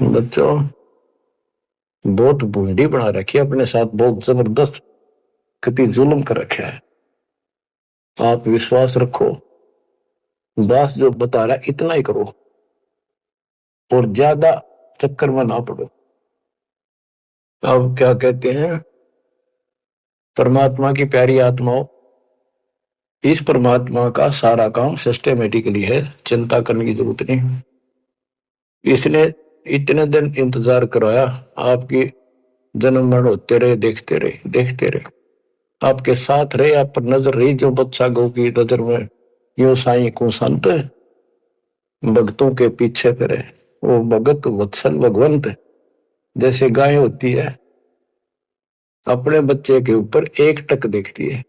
बच्चों, बहुत बूंदी बना रखी है अपने साथ, बहुत जबरदस्त कभी जुल्म कर रखा है। आप विश्वास रखो, बस जो बता रहा है इतना ही करो और ज्यादा चक्कर में ना पड़ो। अब क्या कहते हैं, परमात्मा की प्यारी आत्माओं, इस परमात्मा का सारा काम सिस्टमेटिकली है, चिंता करने की जरूरत नहीं। इसने इतने दिन इंतजार कराया, आपकी जन्म मरण होते रहे, देखते रहे देखते रहे, आपके साथ रहे, आप पर नजर रही जो बच्चा गौ की नजर में यो साई को संत भक्तों के पीछे फिरे। वो भगत वत्सल भगवंत, जैसे गाय होती है अपने बच्चे के ऊपर एक टक देखती है,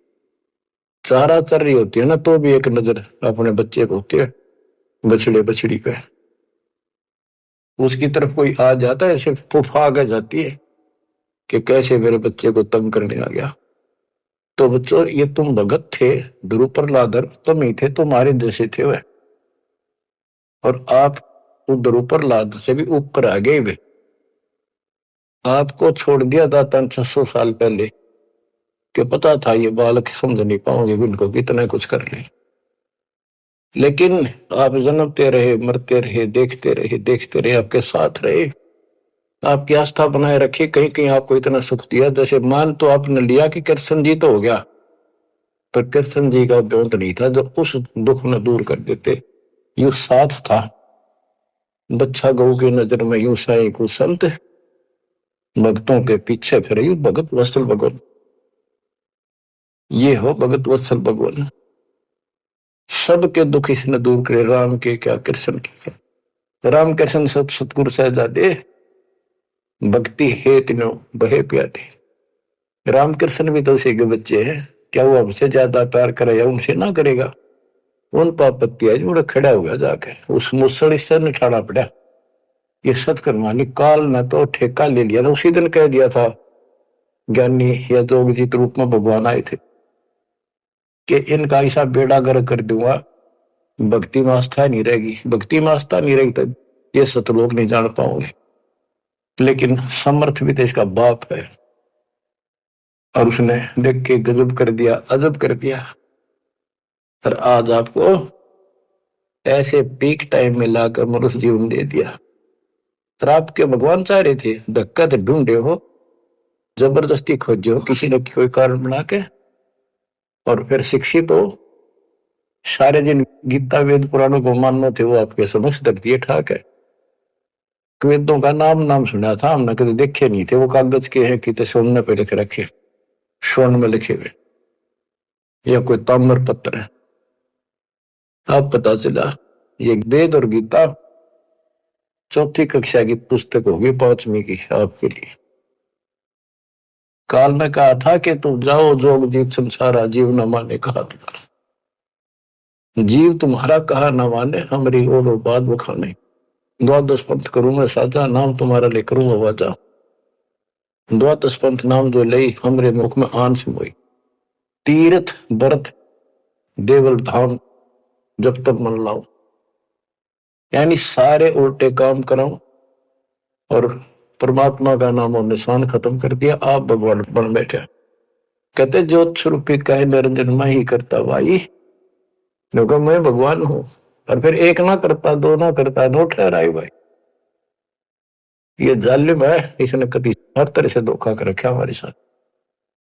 चारा चर रही होती है ना तो भी एक नजर अपने बच्चे पे होती है, बछड़े बछड़ी पे। उसकी तरफ कोई आ जाता है ऐसे फुफा आ जाती है कि कैसे मेरे बच्चे को तंग करने आ गया। तो बच्चों, ये तुम भगत थे, ध्रुव प्रहलादर तुम ही थे, तुम्हारे जैसे थे वह, और आप ध्रुव प्रहलाद से भी ऊपर आ गए वे। आपको छोड़ दिया था 600 साल पहले कि पता था ये बालक समझ नहीं पाओगे, इनको कितना कुछ कर ले, लेकिन आप जन्मते रहे, मरते रहे, देखते रहे, आपके साथ रहे, आपकी आस्था बनाए रखी, कहीं कहीं आपको इतना सुख दिया। जैसे मान तो आपने लिया कि कृष्ण जी तो हो गया, पर कृष्ण जी का ब्योंत नहीं था जो उस दुख में दूर कर देते। यू साथ था, बच्चा गऊ की नजर में यूं साई को संत भक्तों के पीछे फिरे, यू भगत वत्सल भगवान। ये हो भगत वत्सल भगवान, सबके दुख इसने दूर करे, राम के क्या कृष्ण के क्या। राम कृष्ण सब सतगुरु सहजादे, भक्ति है तीनों बहे प्यादे। राम कृष्ण भी तो उसी के बच्चे हैं, क्या वो हमसे ज्यादा प्यार करे या उनसे ना करेगा। उन पापत्ती आज मुड़ा खड़ा हुआ जाके उस मुसड़ से निठाना पड़ा। ये सतकर्मानी काल ने तो ठेका ले लिया था, उसी दिन कह दिया था ज्ञानी या जोगजीत रूप में भगवान आए थे कि इनका ऐसा बेड़ा गर्क कर दूंगा, भक्ति में आस्था नहीं रहेगी, भक्ति में आस्था नहीं रहेगी तब ये सतलोक नहीं जान पाओगे। लेकिन समर्थ भी तो इसका बाप है, और उसने देख के गजब कर दिया, अजब कर दिया। और आज आपको ऐसे पीक टाइम में लाकर मनुष्य जीवन दे दिया। और आपके भगवान चाह रहे थे धक्का तो ढूंढे हो, जबरदस्ती खोजो किसी न कोई कारण बना के, और फिर शिक्षित हो। सारे जिन गीता वेद पुराणों को मानना थे वो आपके समक्ष रख दिए, ठाक है। वेदों का नाम सुना था हमने, कभी देखे नहीं थे। वो कागज के हैं कि स्वर्ण पे लिखे रखे, स्वर्ण में लिखे हुए, या कोई ताम्र पत्र है। अब पता चला ये वेद और गीता चौथी कक्षा की पुस्तक होगी, 5वीं की आपके लिए। काल ने कहा था कि तुम जाओ जोग जीव संसारा, जीव न माने कहा तुम्हारा, जीव तुम्हारा कहा न माने, हमारी ओर बात बखाने। द्वादश पंथ करूं मैं साजा, नाम तुम्हारा ले करूं आवाजा। द्वादश पंथ नाम जो लई, हमरे मुख में आन से मोई। तीर्थ व्रत देवल धाम जब तक मन लाओ, यानी सारे उल्टे काम कराऊं और परमात्मा का नाम और निशान खत्म कर दिया, आप भगवान बन बैठे। कहते ज्योत स्वरूपी कहे निरंजन मैं ही करता भाई, क्योंकि मैं भगवान हूं। और फिर एक ना करता, दो ना करता, नो ठहराई भाई। ये जालिम है, इसने कभी हर तरह से धोखा कर रखा हमारे साथ।